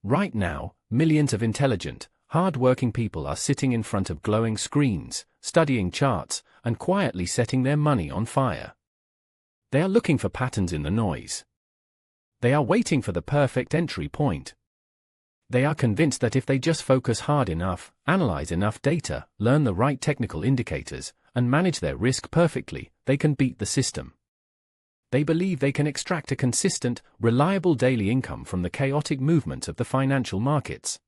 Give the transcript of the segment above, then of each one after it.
Right now, millions of intelligent, hard-working people are sitting in front of glowing screens, studying charts, and quietly setting their money on fire. They are looking for patterns in the noise. They are waiting for the perfect entry point. They are convinced that if they just focus hard enough, analyze enough data, learn the right technical indicators, and manage their risk perfectly, they can beat the system. They believe they can extract a consistent, reliable daily income from the chaotic movements of the financial markets.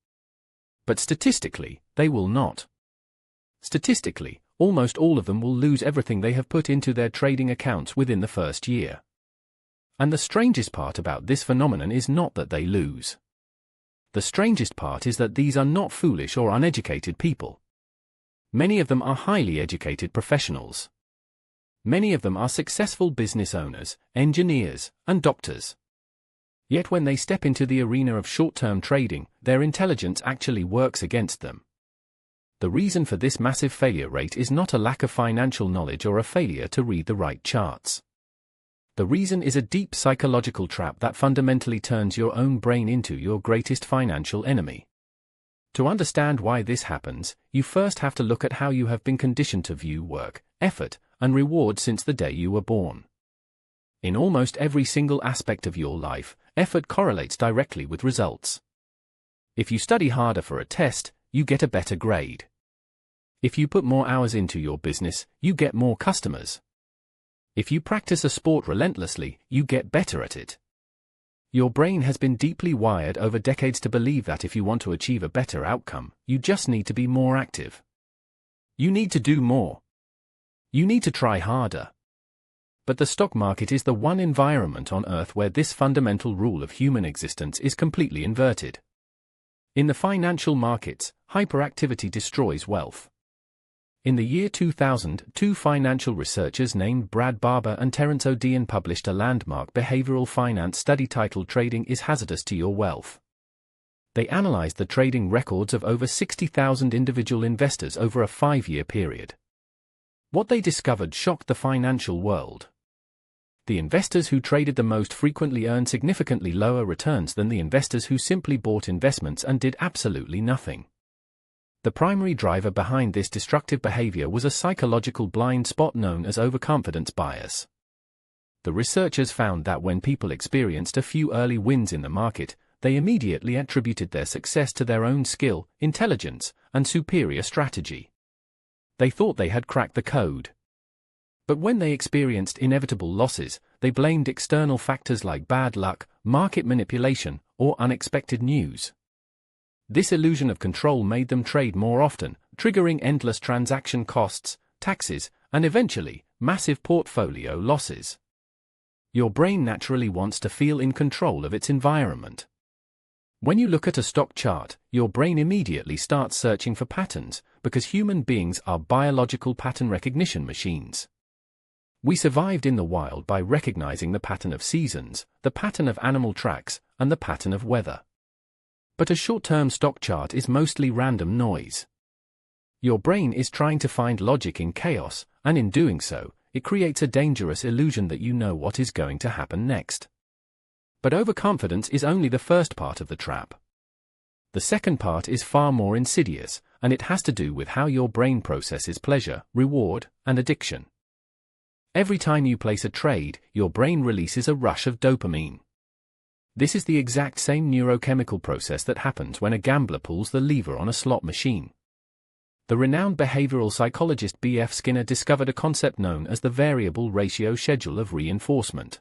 But statistically, they will not. Statistically, almost all of them will lose everything they have put into their trading accounts within the first year. And the strangest part about this phenomenon is not that they lose. The strangest part is that these are not foolish or uneducated people. Many of them are highly educated professionals. Many of them are successful business owners, engineers, and doctors. Yet when they step into the arena of short-term trading, their intelligence actually works against them. The reason for this massive failure rate is not a lack of financial knowledge or a failure to read the right charts. The reason is a deep psychological trap that fundamentally turns your own brain into your greatest financial enemy. To understand why this happens, you first have to look at how you have been conditioned to view work, effort, and reward since the day you were born. In almost every single aspect of your life, effort correlates directly with results. If you study harder for a test, you get a better grade. If you put more hours into your business, you get more customers. If you practice a sport relentlessly, you get better at it. Your brain has been deeply wired over decades to believe that if you want to achieve a better outcome, you just need to be more active. You need to do more. You need to try harder. But the stock market is the one environment on Earth where this fundamental rule of human existence is completely inverted. In the financial markets, hyperactivity destroys wealth. In the year 2000, two financial researchers named Brad Barber and Terence O'Dean published a landmark behavioral finance study titled "Trading is Hazardous to Your Wealth." They analyzed the trading records of over 60,000 individual investors over a 5-year period. What they discovered shocked the financial world. The investors who traded the most frequently earned significantly lower returns than the investors who simply bought investments and did absolutely nothing. The primary driver behind this destructive behavior was a psychological blind spot known as overconfidence bias. The researchers found that when people experienced a few early wins in the market, they immediately attributed their success to their own skill, intelligence, and superior strategy. They thought they had cracked the code. But when they experienced inevitable losses, they blamed external factors like bad luck, market manipulation, or unexpected news. This illusion of control made them trade more often, triggering endless transaction costs, taxes, and eventually, massive portfolio losses. Your brain naturally wants to feel in control of its environment. When you look at a stock chart, your brain immediately starts searching for patterns, because human beings are biological pattern recognition machines. We survived in the wild by recognizing the pattern of seasons, the pattern of animal tracks, and the pattern of weather. But a short-term stock chart is mostly random noise. Your brain is trying to find logic in chaos, and in doing so, it creates a dangerous illusion that you know what is going to happen next. But overconfidence is only the first part of the trap. The second part is far more insidious, and it has to do with how your brain processes pleasure, reward, and addiction. Every time you place a trade, your brain releases a rush of dopamine. This is the exact same neurochemical process that happens when a gambler pulls the lever on a slot machine. The renowned behavioral psychologist B.F. Skinner discovered a concept known as the variable ratio schedule of reinforcement.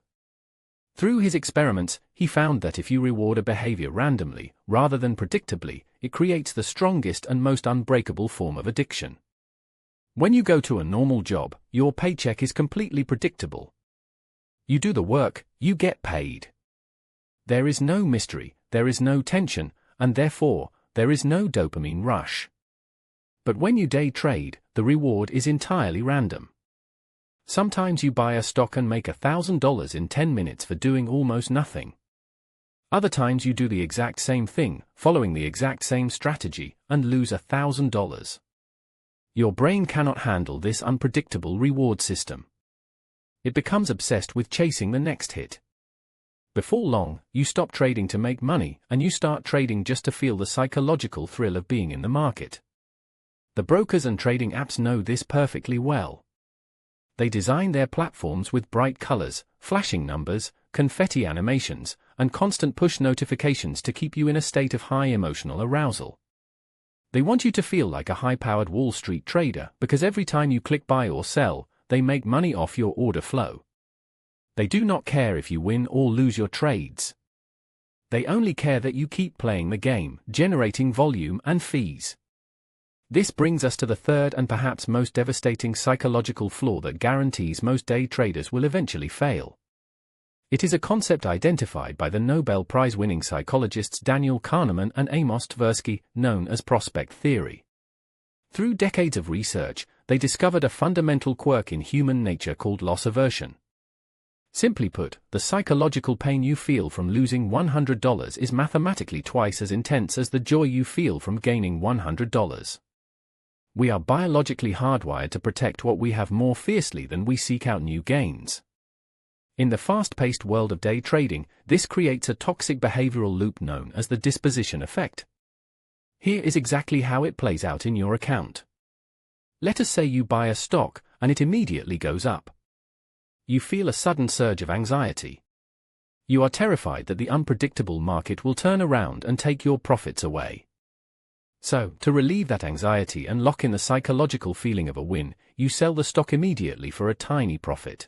Through his experiments, he found that if you reward a behavior randomly, rather than predictably, it creates the strongest and most unbreakable form of addiction. When you go to a normal job, your paycheck is completely predictable. You do the work, you get paid. There is no mystery, there is no tension, and therefore, there is no dopamine rush. But when you day trade, the reward is entirely random. Sometimes you buy a stock and make $1,000 in 10 minutes for doing almost nothing. Other times you do the exact same thing, following the exact same strategy, and lose $1,000. Your brain cannot handle this unpredictable reward system. It becomes obsessed with chasing the next hit. Before long, you stop trading to make money and you start trading just to feel the psychological thrill of being in the market. The brokers and trading apps know this perfectly well. They design their platforms with bright colors, flashing numbers, confetti animations, and constant push notifications to keep you in a state of high emotional arousal. They want you to feel like a high-powered Wall Street trader because every time you click buy or sell, they make money off your order flow. They do not care if you win or lose your trades. They only care that you keep playing the game, generating volume and fees. This brings us to the third and perhaps most devastating psychological flaw that guarantees most day traders will eventually fail. It is a concept identified by the Nobel Prize-winning psychologists Daniel Kahneman and Amos Tversky, known as prospect theory. Through decades of research, they discovered a fundamental quirk in human nature called loss aversion. Simply put, the psychological pain you feel from losing $100 is mathematically twice as intense as the joy you feel from gaining $100. We are biologically hardwired to protect what we have more fiercely than we seek out new gains. In the fast-paced world of day trading, this creates a toxic behavioral loop known as the disposition effect. Here is exactly how it plays out in your account. Let us say you buy a stock, and it immediately goes up. You feel a sudden surge of anxiety. You are terrified that the unpredictable market will turn around and take your profits away. So, to relieve that anxiety and lock in the psychological feeling of a win, you sell the stock immediately for a tiny profit.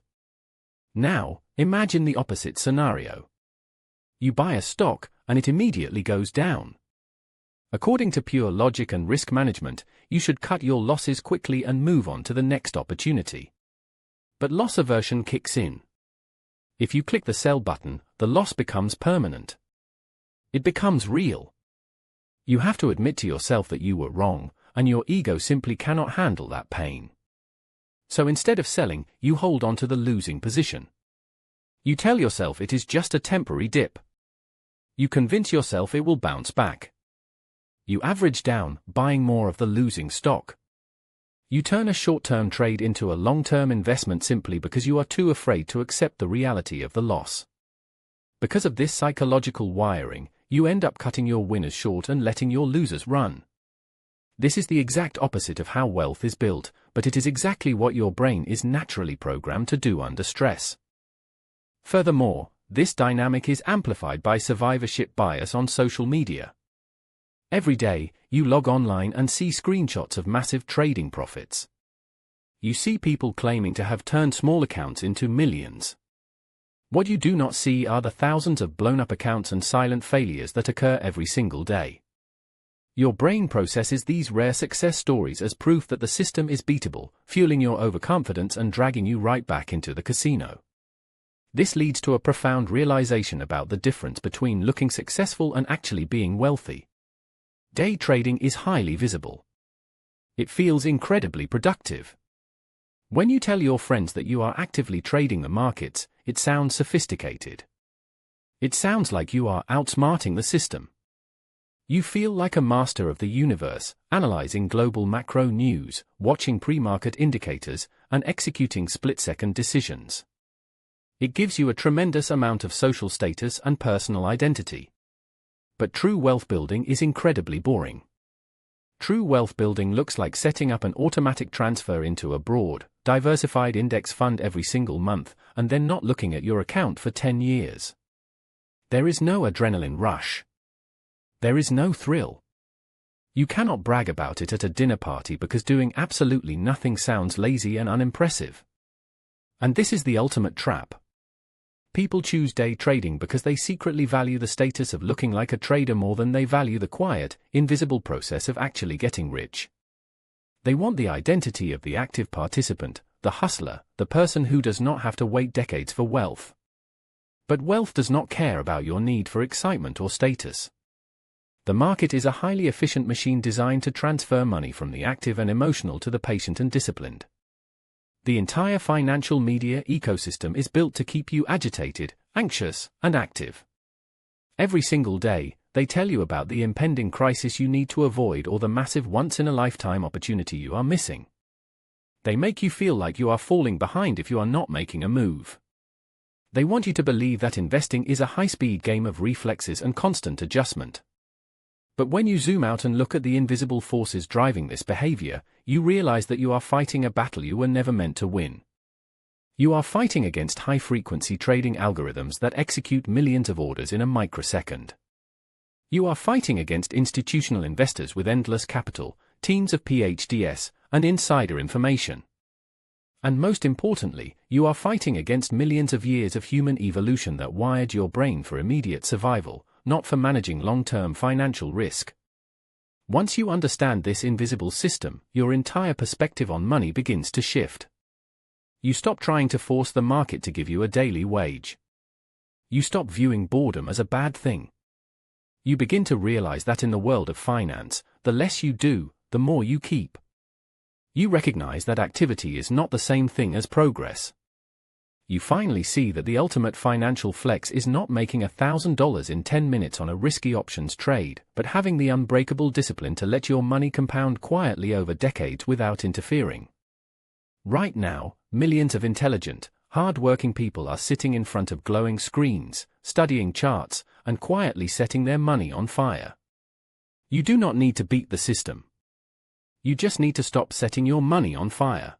Now, imagine the opposite scenario. You buy a stock, and it immediately goes down. According to pure logic and risk management, you should cut your losses quickly and move on to the next opportunity. But loss aversion kicks in. If you click the sell button, the loss becomes permanent. It becomes real. You have to admit to yourself that you were wrong, and your ego simply cannot handle that pain. So instead of selling, you hold on to the losing position. You tell yourself it is just a temporary dip. You convince yourself it will bounce back. You average down, buying more of the losing stock. You turn a short-term trade into a long-term investment simply because you are too afraid to accept the reality of the loss. Because of this psychological wiring, you end up cutting your winners short and letting your losers run. This is the exact opposite of how wealth is built, but it is exactly what your brain is naturally programmed to do under stress. Furthermore, this dynamic is amplified by survivorship bias on social media. Every day, you log online and see screenshots of massive trading profits. You see people claiming to have turned small accounts into millions. What you do not see are the thousands of blown-up accounts and silent failures that occur every single day. Your brain processes these rare success stories as proof that the system is beatable, fueling your overconfidence and dragging you right back into the casino. This leads to a profound realization about the difference between looking successful and actually being wealthy. Day trading is highly visible. It feels incredibly productive. When you tell your friends that you are actively trading the markets, it sounds sophisticated. It sounds like you are outsmarting the system. You feel like a master of the universe, analyzing global macro news, watching pre-market indicators, and executing split-second decisions. It gives you a tremendous amount of social status and personal identity. But true wealth building is incredibly boring. True wealth building looks like setting up an automatic transfer into a broad, diversified index fund every single month, and then not looking at your account for 10 years. There is no adrenaline rush. There is no thrill. You cannot brag about it at a dinner party because doing absolutely nothing sounds lazy and unimpressive. And this is the ultimate trap. People choose day trading because they secretly value the status of looking like a trader more than they value the quiet, invisible process of actually getting rich. They want the identity of the active participant, the hustler, the person who does not have to wait decades for wealth. But wealth does not care about your need for excitement or status. The market is a highly efficient machine designed to transfer money from the active and emotional to the patient and disciplined. The entire financial media ecosystem is built to keep you agitated, anxious, and active. Every single day, they tell you about the impending crisis you need to avoid or the massive once-in-a-lifetime opportunity you are missing. They make you feel like you are falling behind if you are not making a move. They want you to believe that investing is a high-speed game of reflexes and constant adjustment. But when you zoom out and look at the invisible forces driving this behavior, you realize that you are fighting a battle you were never meant to win. You are fighting against high-frequency trading algorithms that execute millions of orders in a microsecond. You are fighting against institutional investors with endless capital, teams of PhDs, and insider information. And most importantly, you are fighting against millions of years of human evolution that wired your brain for immediate survival, not for managing long-term financial risk. Once you understand this invisible system, your entire perspective on money begins to shift. You stop trying to force the market to give you a daily wage. You stop viewing boredom as a bad thing. You begin to realize that in the world of finance, the less you do, the more you keep. You recognize that activity is not the same thing as progress. You finally see that the ultimate financial flex is not making $1,000 in 10 minutes on a risky options trade, but having the unbreakable discipline to let your money compound quietly over decades without interfering. Right now, millions of intelligent, hard-working people are sitting in front of glowing screens, studying charts, and quietly setting their money on fire. You do not need to beat the system. You just need to stop setting your money on fire.